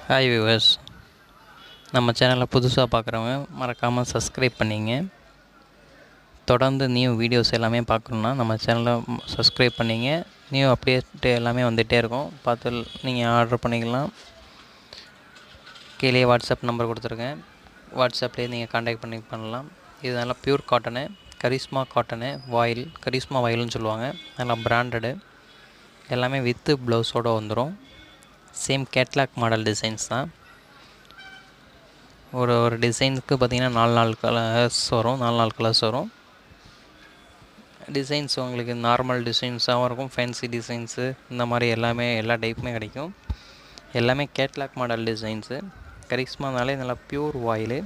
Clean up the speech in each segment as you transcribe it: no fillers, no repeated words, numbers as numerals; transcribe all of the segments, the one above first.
Hi viewers, நம்ம சேனலை புதுசாக பார்க்குறவங்க மறக்காமல் சப்ஸ்கிரைப் பண்ணிங்க. தொடர்ந்து நியூ வீடியோஸ் எல்லாமே பார்க்கணுன்னா நம்ம சேனலை சப்ஸ்கிரைப் பண்ணிங்க. நியூ அப்டேட் எல்லாமே வந்துகிட்டே இருக்கும், பார்த்து நீங்கள் ஆர்டர் பண்ணிக்கலாம். கீழே வாட்ஸ்அப் நம்பர் கொடுத்துருக்கேன், வாட்ஸ்அப்லேயே நீங்கள் கான்டாக்ட் பண்ணலாம். இது நல்லா பியூர் காட்டனு, கரிஷ்மா காட்டனு வாயில், கரிஷ்மா வாயில்னு சொல்லுவாங்க. நல்லா பிராண்டடு, எல்லாமே வித்து ப்ளவுஸோடு வந்துடும். சேம் கேட்லாக் மாடல் டிசைன்ஸ் தான். ஒரு டிசைனுக்கு பார்த்திங்கன்னா 4 கலர்ஸ் வரும், 4 கலர்ஸ் வரும். டிசைன்ஸ் உங்களுக்கு நார்மல் டிசைன்ஸாகவும் இருக்கும், ஃபேன்சி டிசைன்ஸு, இந்த மாதிரி எல்லா டைப்புமே கிடைக்கும். எல்லாமே கேட்லாக் மாடல் டிசைன்ஸு. கரிஷ்மானாலே நல்லா பியூர் வாயில்,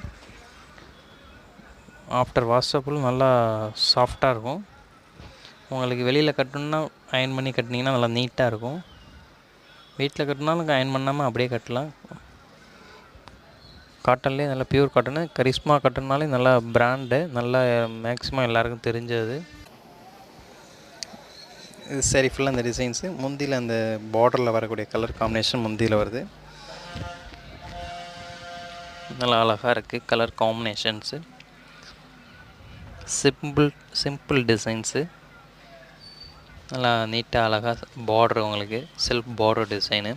ஆஃப்டர் வாஷபிள் நல்லா சாஃப்டாக இருக்கும். உங்களுக்கு வெளியில் கட்டணுன்னா அயன் பண்ணி கட்டினீங்கன்னா நல்லா நீட்டாக இருக்கும். வீட்டில் கட்டினாலும் அயன் பண்ணாமல் அப்படியே கட்டலாம். காட்டன்லேயே நல்லா பியூர் காட்டனு, கரிஷ்மா காட்டன்னாலே நல்லா பிராண்டு, நல்லா மேக்ஸிமம் எல்லாருக்கும் தெரிஞ்சது. இது சரி ஃபுல்லாக அந்த டிசைன்ஸு. முந்தியில் அந்த பார்டரில் வரக்கூடிய கலர் காம்பினேஷன் முந்தியில் வருது. நல்லா அழகாக இருக்குது கலர் காம்பினேஷன்ஸு. சிம்பிள் டிசைன்ஸு, நல்லா நீட்டாக அழகாக பார்டர், உங்களுக்கு self border design.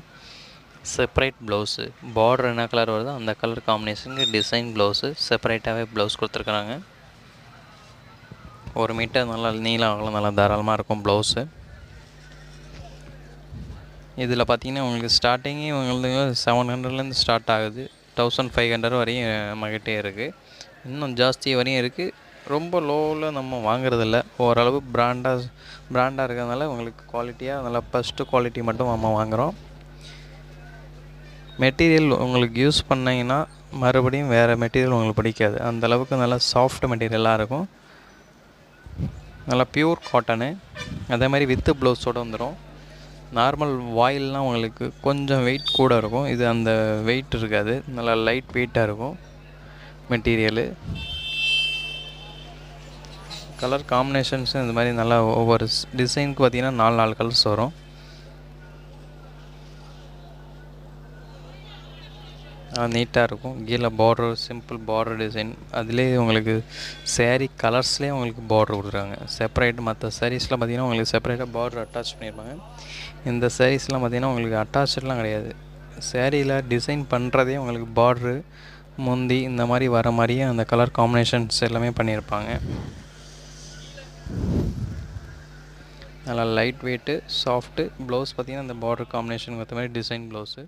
Separate blouse, border என்ன கலர் வருதோ அந்த கலர் காம்பினேஷனுக்கு டிசைன் ப்ளவுஸு, செப்பரேட்டாகவே ப்ளவுஸ் கொடுத்துருக்குறாங்க. 1 மீட்டர் நல்லா நீளம் அகலம் நல்லா தாராளமாக இருக்கும் ப்ளவுஸு. இதில் பார்த்திங்கன்னா உங்களுக்கு ஸ்டார்டிங்கே உங்களுக்கு 700லேருந்து ஸ்டார்ட் ஆகுது, 1500 வரையும் நம்மகிட்டே இருக்குது. இன்னும் ஜாஸ்தி வரையும் இருக்குது. ரொம்ப லோவில் நம்ம வாங்குறதில்ல, ஓரளவு பிராண்டாக இருக்கிறதுனால உங்களுக்கு குவாலிட்டியாக நல்லா ஃபஸ்ட்டு குவாலிட்டி மட்டும் நம்ம வாங்குகிறோம். மெட்டீரியல் உங்களுக்கு யூஸ் பண்ணிங்கன்னா மறுபடியும் வேறு மெட்டீரியல் உங்களுக்கு பிடிக்காது, அந்தளவுக்கு நல்லா சாஃப்ட் மெட்டீரியலாக இருக்கும். நல்லா பியூர் காட்டனு, அதே மாதிரி வித்து ப்ளவுஸோடு வந்துடும். நார்மல் வாயில்னால் உங்களுக்கு கொஞ்சம் வெயிட் கூட இருக்கும், இது அந்த வெயிட் இருக்காது, நல்லா லைட் வெயிட்டாக இருக்கும் மெட்டீரியலு. கலர் காம்பினேஷன்ஸும் இந்த மாதிரி நல்லா ஒவ்வொரு டிசைனுக்கு பார்த்திங்கன்னா 4 கலர்ஸ் வரும். நீட்டாக இருக்கும். கீழே பார்டர் சிம்பிள் பார்டர் டிசைன், அதுலேயே உங்களுக்கு சேரீ கலர்ஸ்லேயே உங்களுக்கு பார்டர் கொடுக்குறாங்க செப்பரேட். மற்ற சாரீஸ்லாம் பார்த்திங்கன்னா உங்களுக்கு செப்பரேட்டாக பார்டர் அட்டாச் பண்ணியிருப்பாங்க. இந்த சாரீஸ்லாம் பார்த்திங்கன்னா உங்களுக்கு அட்டாச்செலாம் கிடையாது. சேரீயில் டிசைன் பண்ணுறதே உங்களுக்கு பார்ட்ரு முந்தி இந்த மாதிரி வர மாதிரியே அந்த கலர் காம்பினேஷன்ஸ் எல்லாமே பண்ணியிருப்பாங்க. நல்லா லைட் வெயிட்டு சாஃப்ட்டு ப்ளவுஸ் பார்த்திங்கன்னா அந்த பார்டர் காம்பினேஷனுக்கு ஏற்ற மாதிரி டிசைன் ப்ளவுஸு.